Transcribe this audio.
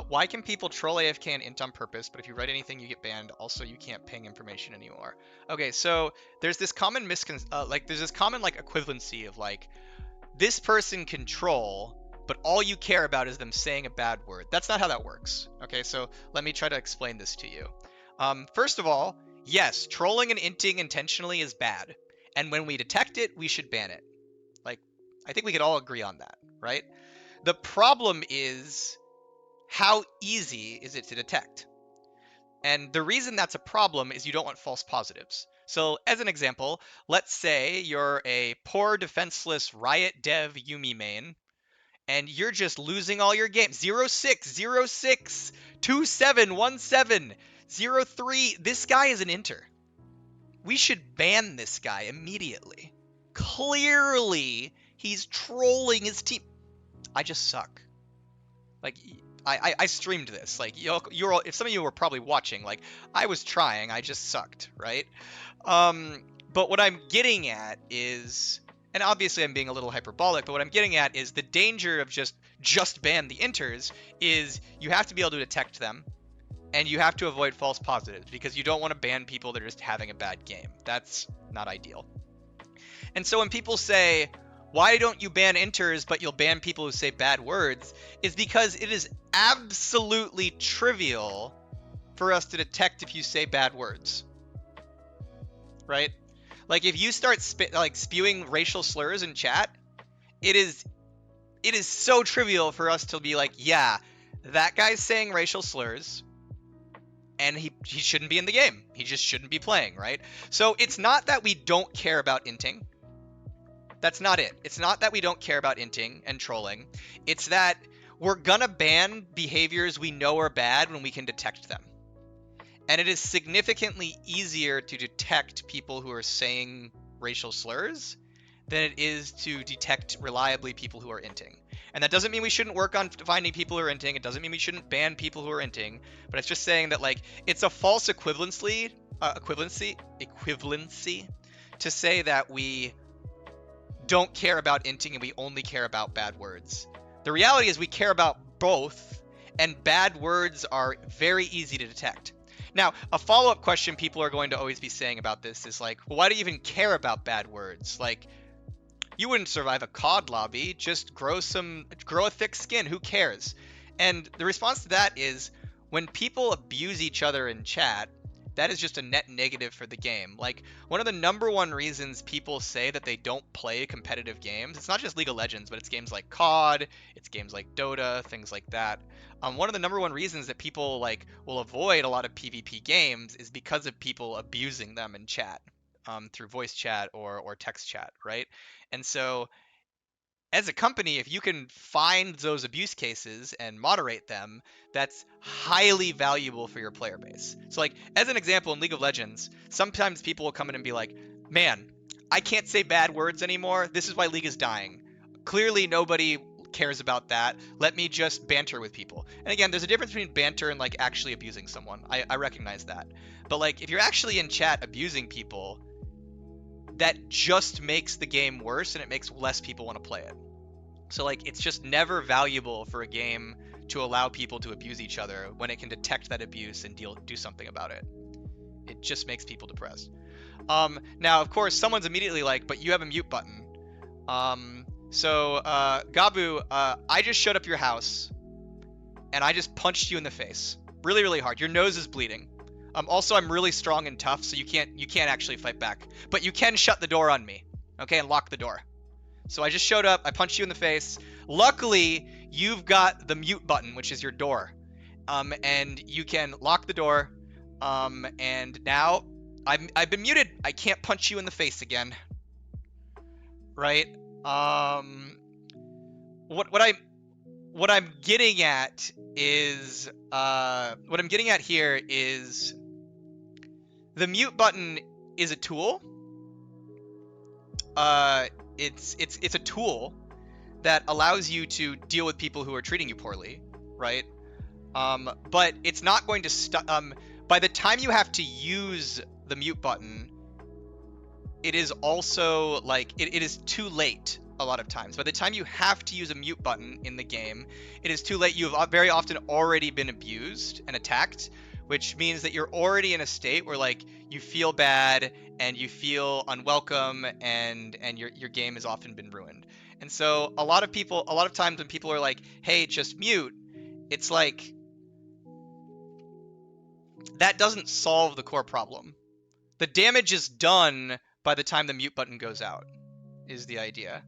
Why can people troll AFK and int on purpose, but if you write anything, you get banned? Also, you can't ping information anymore. Okay, so there's this common there's this common like equivalency of like this person can troll, but all you care about is them saying a bad word. That's not how that works. Okay, so let me try to explain this to you. First of all, yes, trolling and inting intentionally is bad, and when we detect it, we should ban it. Like, I think we could all agree on that, right? The problem is, how easy is it to detect? And the reason that's a problem is you don't want false positives. So as an example, let's say you're a poor defenseless Riot Dev Yumi main, and you're just losing all your games. 0-6, 0-6, 2-7, 1-7, 0-3. This guy is an inter. We should ban this guy immediately. Clearly, he's trolling his team. I just suck. Like, I streamed this. Like, you're all, if some of you were probably watching, like, I was trying. I just sucked, right? But what I'm getting at is, and obviously I'm being a little hyperbolic, but what I'm getting at is the danger of just ban the inters is you have to be able to detect them, and you have to avoid false positives because you don't want to ban people that are just having a bad game. That's not ideal. And so when people say, why don't you ban inters but you'll ban people who say bad words, is because it is absolutely trivial for us to detect if you say bad words. Right? Like, if you start spewing racial slurs in chat, it is so trivial for us to be like, yeah, that guy's saying racial slurs, and he shouldn't be in the game. He just shouldn't be playing, right? So it's not that we don't care about inting. That's not it. It's not that we don't care about inting and trolling. It's that we're gonna ban behaviors we know are bad when we can detect them. And it is significantly easier to detect people who are saying racial slurs than it is to detect reliably people who are inting. And that doesn't mean we shouldn't work on finding people who are inting. It doesn't mean we shouldn't ban people who are inting. But it's just saying that, like, it's a false equivalency to say that we don't care about inting and we only care about bad words. The reality is we care about both, and bad words are very easy to detect. Now, a follow-up question people are going to always be saying about this is like, well, why do you even care about bad words? Like, you wouldn't survive a COD lobby. Just grow a thick skin. Who cares? And the response to that is, when people abuse each other in chat, that is just a net negative for the game. Like, one of the number one reasons people say that they don't play competitive games, it's not just League of Legends, but it's games like COD, it's games like Dota, things like that. One of the number one reasons that people like will avoid a lot of PvP games is because of people abusing them in chat, through voice chat or text chat, right? And so, as a company, if you can find those abuse cases and moderate them, that's highly valuable for your player base. So, like, as an example, in League of Legends, sometimes people will come in and be like, man, I can't say bad words anymore. This is why League is dying. Clearly, nobody cares about that. Let me just banter with people. And again, there's a difference between banter and, like, actually abusing someone. I recognize that. But, like, if you're actually in chat abusing people, that just makes the game worse and it makes less people want to play it. So, like, it's just never valuable for a game to allow people to abuse each other when it can detect that abuse and do something about it. It just makes people depressed. Now, of course, someone's immediately like, but you have a mute button. Gabu, I just showed up your house and I just punched you in the face really, really hard. Your nose is bleeding. Also, I'm really strong and tough, so you can't actually fight back. But you can shut the door on me, okay, and lock the door. So I just showed up, I punched you in the face. Luckily, you've got the mute button, which is your door. And you can lock the door. And now I've been muted. I can't punch you in the face again. Right? What I'm getting at is here is the mute button is a tool. It's a tool that allows you to deal with people who are treating you poorly, right? But it's not going to by the time you have to use the mute button, it is also like it is too late a lot of times. By the time you have to use a mute button in the game, it is too late. You have very often already been abused and attacked, which means that you're already in a state where like you feel bad and you feel unwelcome, and your game has often been ruined. And so a lot of times when people are like, "Hey, just mute," it's like that doesn't solve the core problem. The damage is done by the time the mute button goes out, is the idea.